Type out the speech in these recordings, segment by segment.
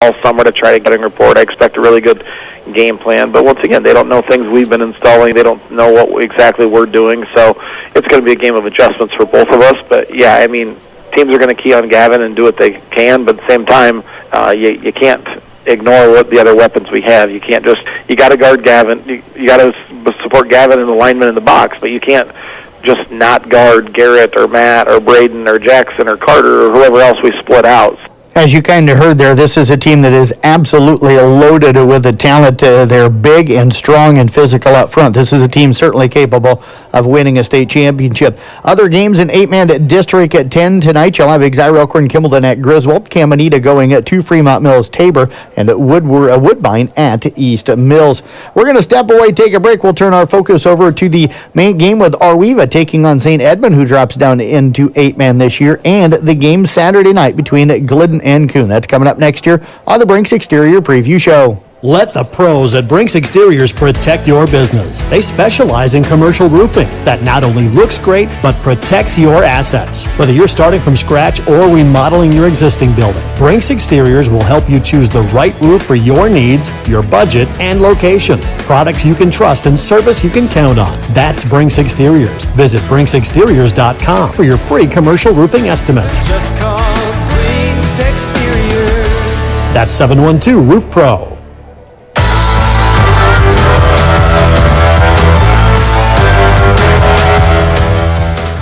all summer to try to get a report. I expect a really good game plan, but once again, they don't know things we've been installing. They don't know what exactly we're doing, so it's going to be a game of adjustments for both of us. But yeah, I mean, teams are going to key on Gavin and do what they can, but at the same time, you can't ignore what the other weapons we have. You can't just, you got to guard Gavin, you got to support Gavin and the lineman in the box, but you can't just not guard Garrett or Matt or Braden or Jackson or Carter or whoever else we split out. As you kind of heard there, this is a team that is absolutely loaded with the talent. They're big and strong and physical up front. This is a team certainly capable of winning a state championship. Other games in 8-man district at 10 tonight. You'll have Exira, Elkhorn, Kimballton at Griswold, Caminita going to Fremont Mills, Tabor, and Woodbine at East Mills. We're going to step away, take a break. We'll turn our focus over to the main game with Rwea taking on St. Edmund, who drops down into 8-man this year, and the game Saturday night between Glidden and Coon. That's coming up next year on the Brinks Exterior Preview Show. Let the pros at Brinks Exteriors protect your business. They specialize in commercial roofing that not only looks great, but protects your assets. Whether you're starting from scratch or remodeling your existing building, Brinks Exteriors will help you choose the right roof for your needs, your budget, and location. Products you can trust and service you can count on. That's Brinks Exteriors. Visit BrinksExteriors.com for your free commercial roofing estimate. Just call Brinks Exteriors. That's 712 Roof Pro.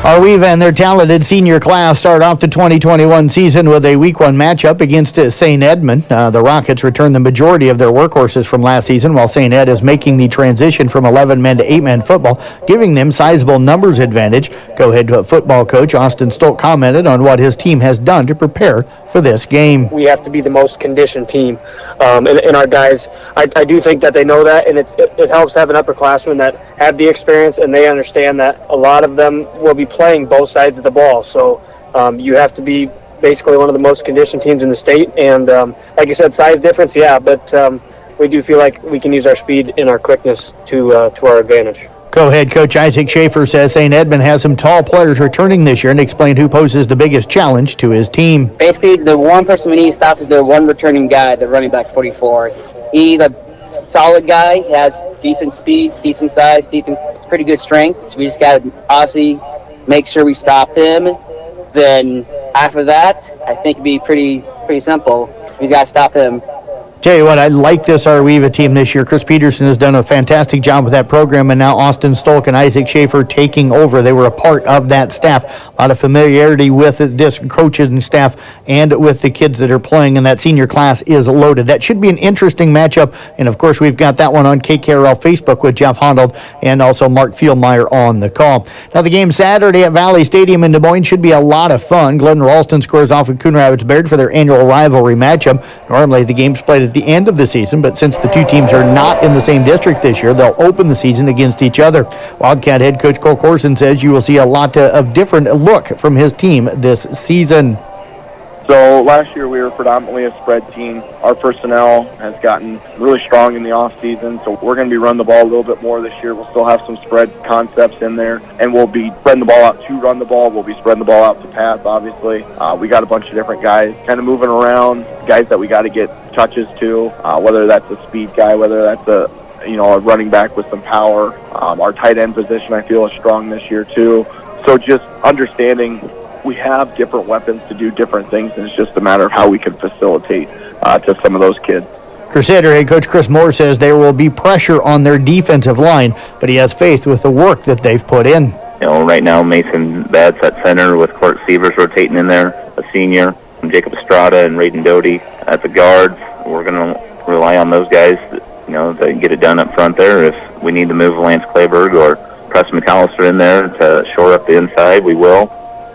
Rwea and their talented senior class start off the 2021 season with a Week 1 matchup against St. Edmund. The Rockets return the majority of their workhorses from last season, while St. Ed is making the transition from 11-man to 8-man football, giving them sizable numbers advantage. Go-ahead football coach Austin Stolt commented on what his team has done to prepare for this game. We have to be the most conditioned team, and our guys, I do think that they know that, and it helps having upperclassmen that have the experience, and they understand that a lot of them will be playing both sides of the ball. So you have to be basically one of the most conditioned teams in the state. And like you said, size difference, yeah, but we do feel like we can use our speed and our quickness to our advantage. Co-head coach Isaac Schaefer says St. Edmund has some tall players returning this year and explained who poses the biggest challenge to his team. Basically, the one person we need to stop is the one returning guy, the running back 44. He's a solid guy. He has decent speed, decent size, pretty good strength. So we just got to obviously make sure we stop him. Then after that, I think it'd be pretty simple. We just got to stop him. Tell you what, I like this Rwea team this year. Chris Peterson has done a fantastic job with that program, and now Austin Stolk and Isaac Schaefer taking over. They were a part of that staff. A lot of familiarity with this coaching staff and with the kids that are playing, and that senior class is loaded. That should be an interesting matchup, and of course we've got that one on Carroll Facebook with Jeff Honnold and also Mark Fieldmeyer on the call. Now the game Saturday at Valley Stadium in Des Moines should be a lot of fun. Glenn Ralston squares off with Coon Rapids-Bayard for their annual rivalry matchup. Normally the game's played at the end of the season, but since the two teams are not in the same district this year, they'll open the season against each other. Wildcat head coach Cole Corson says you will see a lot of different look from his team this season. So last year we were predominantly a spread team. Our personnel has gotten really strong in the off season, so we're going to be running the ball a little bit more this year. We'll still have some spread concepts in there, and we'll be spreading the ball out to run the ball. We'll be spreading the ball out to pass, obviously. We got a bunch of different guys kind of moving around, guys that we got to get touches to, whether that's a speed guy, whether that's a running back with some power. Our tight end position I feel is strong this year too. So just understanding we have different weapons to do different things, and it's just a matter of how we can facilitate to some of those kids. Crusader head coach Chris Moore says there will be pressure on their defensive line, but he has faith with the work that they've put in. Right now Mason Batts at center with Clark Severs rotating in there, a senior, and Jacob Estrada and Raiden Doty at the guards. We're going to rely on those guys, to get it done up front there. If we need to move Lance Clayberg or Preston McAllister in there to shore up the inside, we will.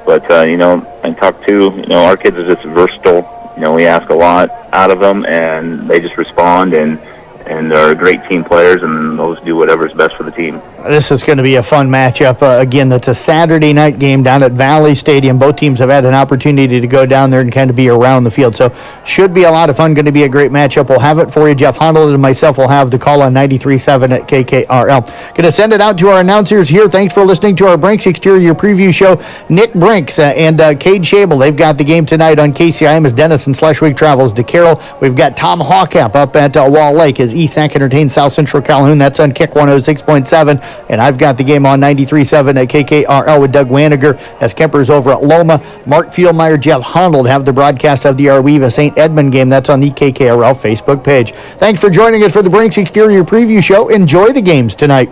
But, and talk to, our kids are just versatile. We ask a lot out of them, and they just respond, and they're great team players, and they'll just do whatever's best for the team. This is going to be a fun matchup. Again, that's a Saturday night game down at Valley Stadium. Both teams have had an opportunity to go down there and kind of be around the field. So should be a lot of fun. Going to be a great matchup. We'll have it for you. Jeff Honnold and myself will have the call on 93.7 at KKRL. Going to send it out to our announcers here. Thanks for listening to our Brinks Exterior Preview Show. Nick Brinks and Cade Schabel, they've got the game tonight on KCIM as Denison/Schleswig travels to Carroll. We've got Tom Hawkap up at Wall Lake as East Sac entertains South Central Calhoun. That's on Kick 106.7. And I've got the game on 93.7 at KKRL with Doug Waniger as Kemper's over at Loma. Mark Fieldmeyer, Jeff Honnold have the broadcast of the Rwea St. Edmund game. That's on the KKRL Facebook page. Thanks for joining us for the Brinks Exterior Preview Show. Enjoy the games tonight.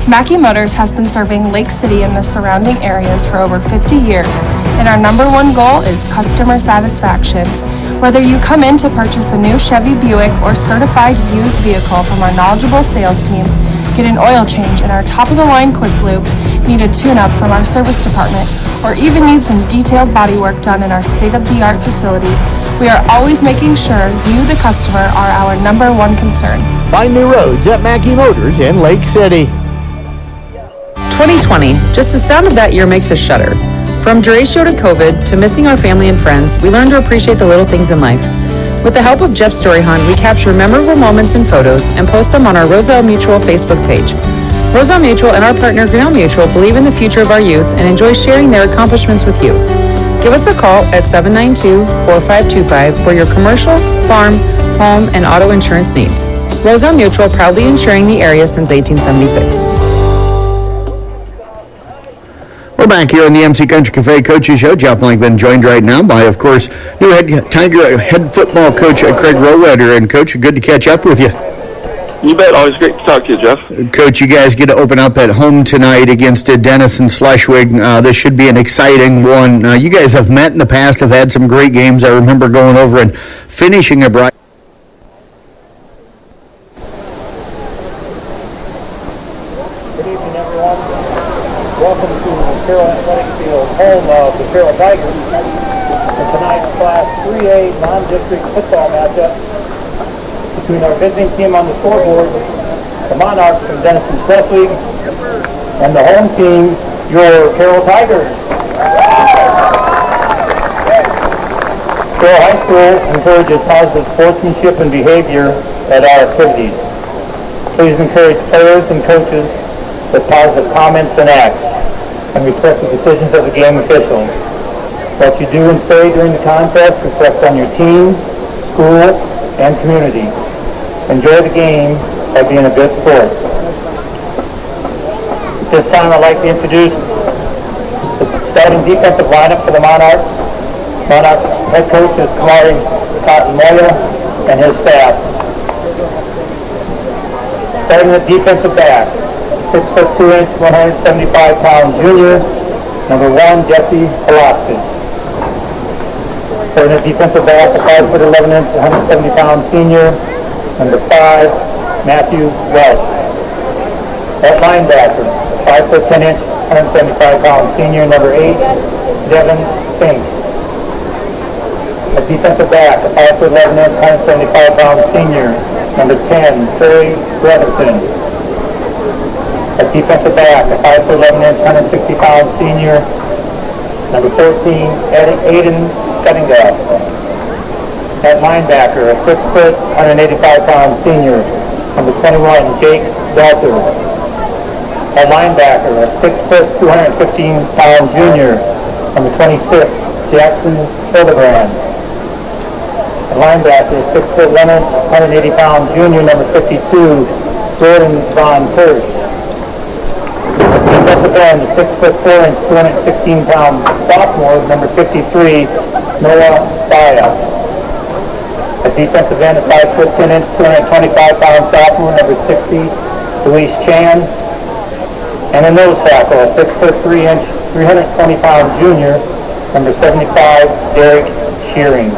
Mackey Motors has been serving Lake City and the surrounding areas for over 50 years, and our number one goal is customer satisfaction. Whether you come in to purchase a new Chevy Buick or certified used vehicle from our knowledgeable sales team, get an oil change in our top-of-the-line Quick Lube, need a tune-up from our service department, or even need some detailed bodywork done in our state-of-the-art facility, we are always making sure you, the customer, are our number one concern. Find new roads at Mackey Motors in Lake City. 2020, just the sound of that year makes us shudder. From derecho to COVID to missing our family and friends, we learn to appreciate the little things in life. With the help of Jeff Story Hunt, we capture memorable moments and photos and post them on our Roselle Mutual Facebook page. Roselle Mutual and our partner Grinnell Mutual believe in the future of our youth and enjoy sharing their accomplishments with you. Give us a call at 792-4525 for your commercial, farm, home, and auto insurance needs. Roselle Mutual, proudly insuring the area since 1876. We're back here on the MC Country Cafe Coaches Show. Jeff Blankman joined right now by, of course, new Tiger head football coach Craig Rowetter. And, Coach, good to catch up with you. You bet. Always great to talk to you, Jeff. Coach, you guys get to open up at home tonight against Denison/Schleswig. This should be an exciting one. You guys have met in the past, have had some great games. I remember going over and finishing a bright. Welcome to Carroll Athletic Field, home of the Carroll Tigers, and tonight's Class 3A non-district football matchup between our visiting team on the scoreboard, the Monarchs from Denison/Schleswig, and the home team, your Carroll Tigers. Carroll High School encourages positive sportsmanship and behavior at our activities. Please encourage players and coaches with positive comments and acts, and respect the decisions of the game officials. What you do and say during the contest reflects on your team, school, and community. Enjoy the game by being a good sport. At this time, I'd like to introduce the starting defensive lineup for the Monarchs. Monarchs head coach is Kamari Moya and his staff. Starting at defensive back, 6'2", 175-pound junior, number 1, Jesse Velasquez. Starting at defensive back, a 5'11", 170-pound senior, number 5, Matthew Welch. At linebacker, 5'10", 175-pound senior, number 8, Devin Fink. At defensive back, a 5'11", 175-pound senior, number 10, Trey Brevison. At defensive back, a 5'11", 160-pound senior, number 14, Aiden Cuttingham. At linebacker, a 6', 185-pound senior, number 21, Jake Dalter. At linebacker, a 6', 215-pound junior, number 26, Jackson Hildebrand. At linebacker, a 6'11", 180-pound junior, number 52, Jordan Von Kirsch. Defensive end, 6'4", 216-pound sophomore, number 53, Noah Baya. At defensive end, a 5'10", 225-pound sophomore, number 60, Luis Chan. And a nose tackle, a 6'3", 320-pound junior, number 75, Derek Shearing.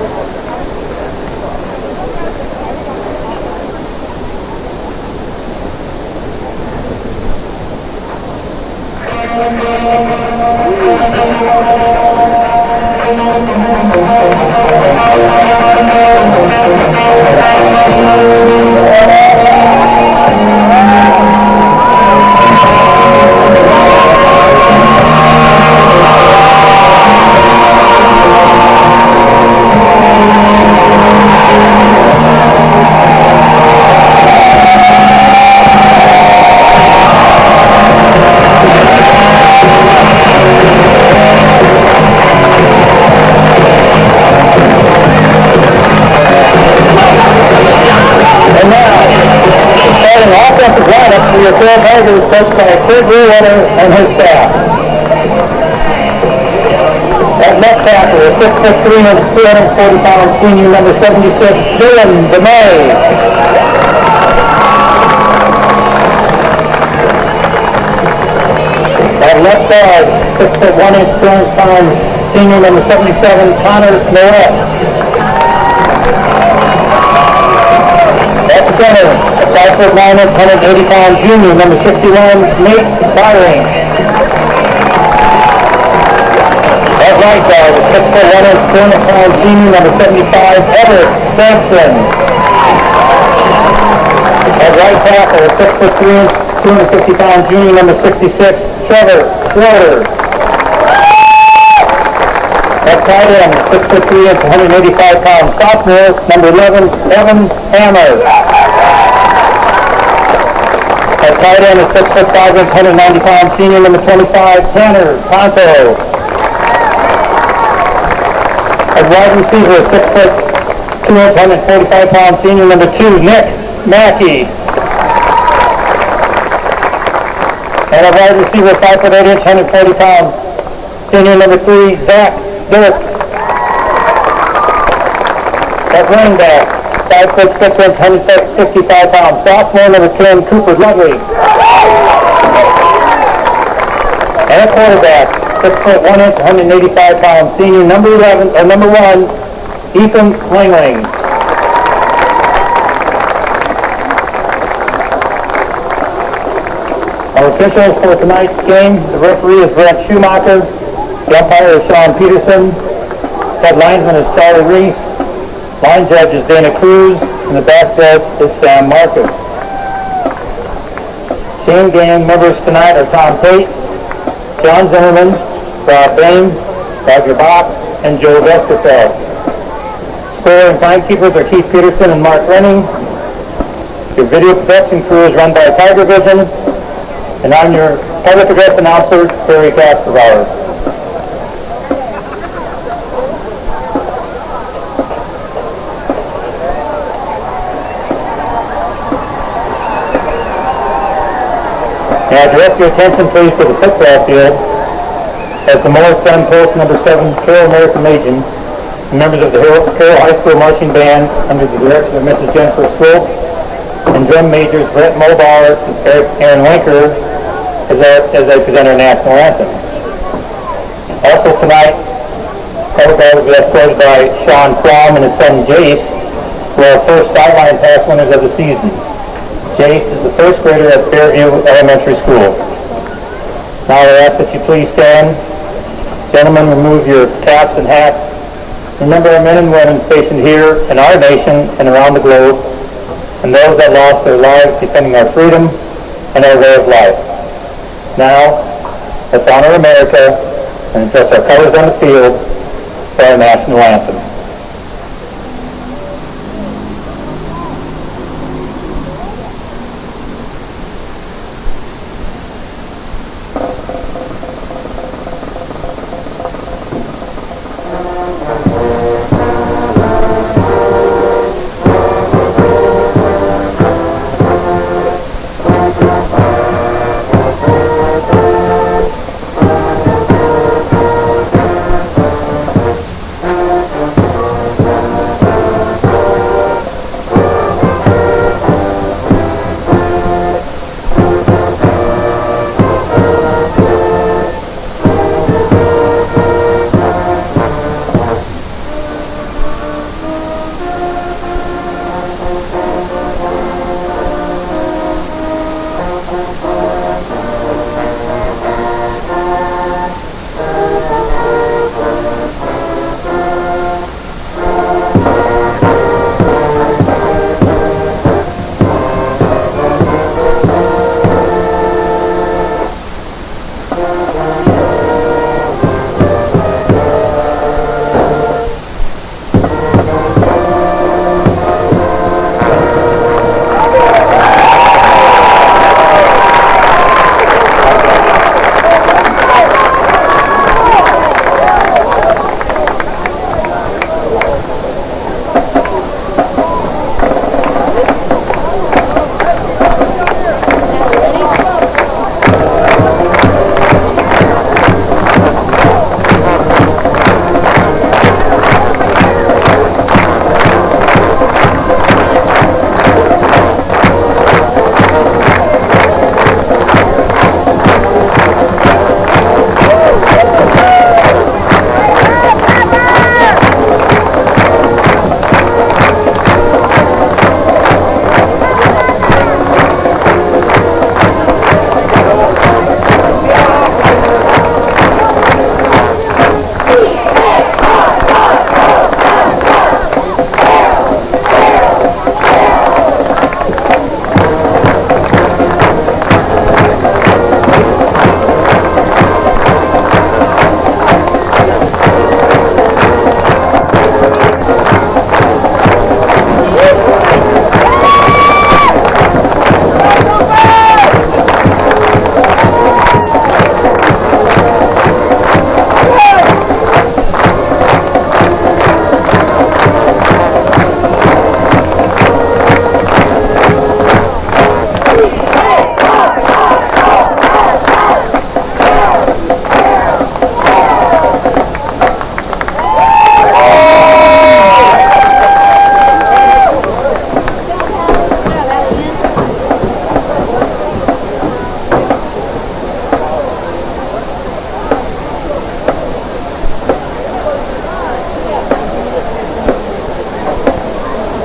Carroll Tigers, coached by Rwea and his staff. At left tackle is 6'3" and 340-pound senior number 76, Dylan DeMay. At left guard, 6'1" and 200-pound senior number 77, Connor Noel. At center, 5'9" and 180-pound junior number 61, Nate Byring. At right guard, 6'1" and 200-pound senior number 75, Everett Sampson. At right tackle, 6'3" and 250-pound junior number 66, Trevor Schroeder. At tight end, 6'3" and 185-pound sophomore number 11, Evan Hammer. At tight end is 6'5" and 190-pound senior number 25, Tanner Ponto. At wide receiver, 6'2" and 145-pound senior number 2, Nick Mackey. And at wide receiver, 5'8" and 140-pound senior number 3, Zach Dirk. At running back, 5'6" and 165-pound sophomore number 10, Cooper Ludwig. And at quarterback, 6'1" and 185-pound senior number 1, Ethan Klingling. Our officials for tonight's game, the referee is Brent Schumacher, the umpire is Sean Peterson, head linesman is Charlie Reese, line judge is Dana Cruz, and the back judge is Sam Marcus. Team game members tonight are Tom Tate, John Zimmerman, Rob Bain, Roger Bach, and Joe Westerfeld. Scorer and timekeepers are Keith Peterson and Mark Renning. Your video production crew is run by Tiger Vision. And I'm your public address announcer, Terry Kasperbauer. Now direct your attention please to the football field as the Morris Gun Post number 7 Carroll American Legion, members of the Carroll High School Marching Band under the direction of Mrs. Jennifer Swope and drum majors Brett Mulbauer and Aaron Winker as they present our national anthem. Also tonight, color guard will be escorted by Sean Qualm and his son Jace, who are our first sideline pass winners of the season. Jace is the first grader at Fairview Elementary School. Now I ask that you please stand. Gentlemen, remove your caps and hats. Remember our men and women stationed here in our nation and around the globe, and those that lost their lives defending our freedom and our way of life. Now, let's honor America and dress our colors on the field for our national anthem.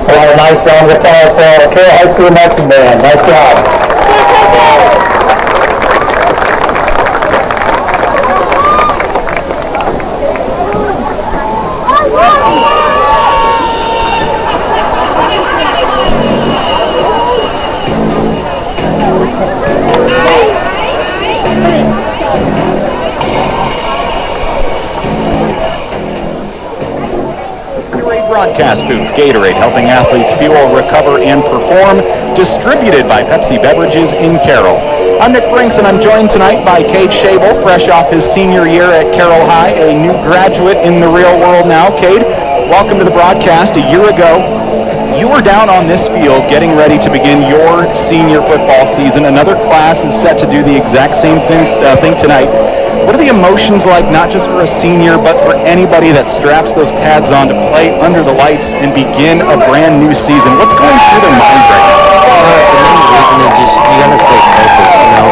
Oh, nice round of applause for Carroll High School marching band. Nice job. Broadcast booth, Gatorade, helping athletes fuel, recover, and perform, distributed by Pepsi Beverages in Carroll. I'm Nick Brinks, and I'm joined tonight by Cade Schabel, fresh off his senior year at Carroll High, a new graduate in the real world now. Cade, welcome to the broadcast. A year ago, you were down on this field getting ready to begin your senior football season. Another class is set to do the exact same thing tonight. What are the emotions like, not just for a senior, but for anybody that straps those pads on to play under the lights and begin a brand new season? What's going through their minds right now? The main reason is just you gotta stay focused, you know.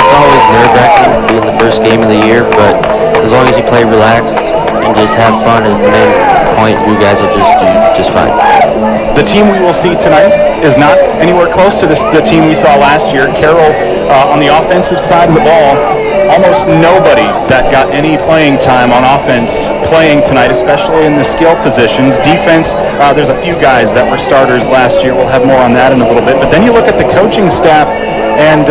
It's always nerve-wracking being the first game of the year, but as long as you play relaxed and just have fun is the main point, you guys will just do just fine. The team we will see tonight is not anywhere close to the team we saw last year. Carroll, on the offensive side of the ball, almost nobody that got any playing time on offense playing tonight, especially in the skill positions. Defense, there's a few guys that were starters last year. We'll have more on that in a little bit. But then you look at the coaching staff, and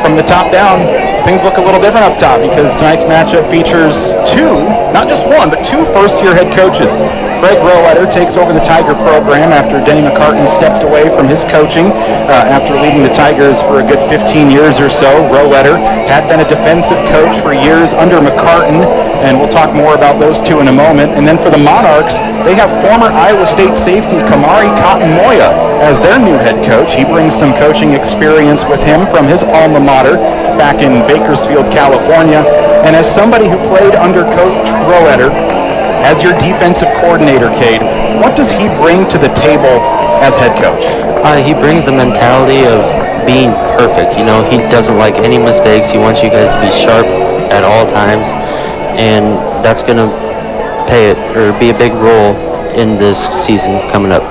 from the top down, things look a little different up top because tonight's matchup features two, not just one, but two first-year head coaches. Greg Rwea takes over the Tiger program after Denny McCartan stepped away from his coaching after leading the Tigers for a good 15 years or so. Rwea had been a defensive coach for years under McCartan, and we'll talk more about those two in a moment. And then for the Monarchs, they have former Iowa State safety Kamari Cotton-Moya as their new head coach. He brings some coaching experience with him from his alma mater back in Bakersfield, California. And as somebody who played under Coach Rwea, as your defensive coordinator, Cade, what does he bring to the table as head coach? He brings the mentality of being perfect. You know, he doesn't like any mistakes. He wants you guys to be sharp at all times, and that's going to be a big role in this season coming up.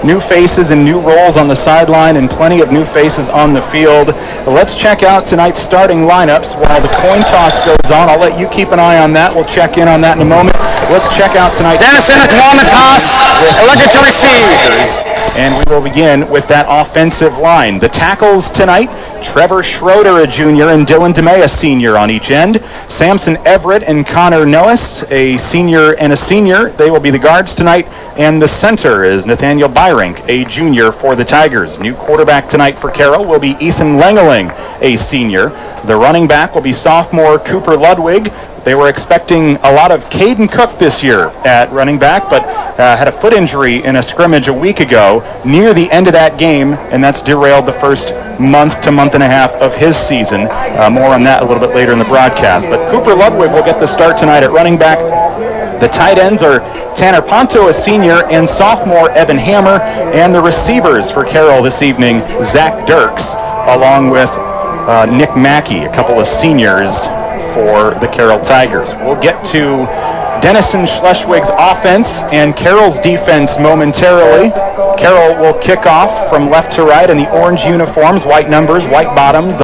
New faces and new roles on the sideline and plenty of new faces on the field. Let's check out tonight's starting lineups while the coin toss goes on. I'll let you keep an eye on that. We'll check in on that in a moment. Let's check out tonight's... Denison is won the toss, elected to receive. And we will begin with that offensive line. The tackles tonight, Trevor Schroeder, a junior, and Dylan DeMay, a senior on each end. Samson Everett and Connor Noes, a senior and a senior. They will be the guards tonight. And the center is Nathaniel Byrink, a junior for the Tigers. New quarterback tonight for Carroll will be Ethan Lengeling, a senior. The running back will be sophomore Cooper Ludwig. They were expecting a lot of Caden Cook this year at running back, but had a foot injury in a scrimmage a week ago near the end of that game, and that's derailed the first month to month and a half of his season. More on that a little bit later in the broadcast. But Cooper Ludwig will get the start tonight at running back. The tight ends are Tanner Ponto, a senior, and sophomore Evan Hammer. And the receivers for Carroll this evening, Zach Dirks, along with Nick Mackey, a couple of seniors for the Carroll Tigers. We'll get to Denison Schleswig's offense and Carroll's defense momentarily. Carroll will kick off from left to right in the orange uniforms, white numbers, white bottoms.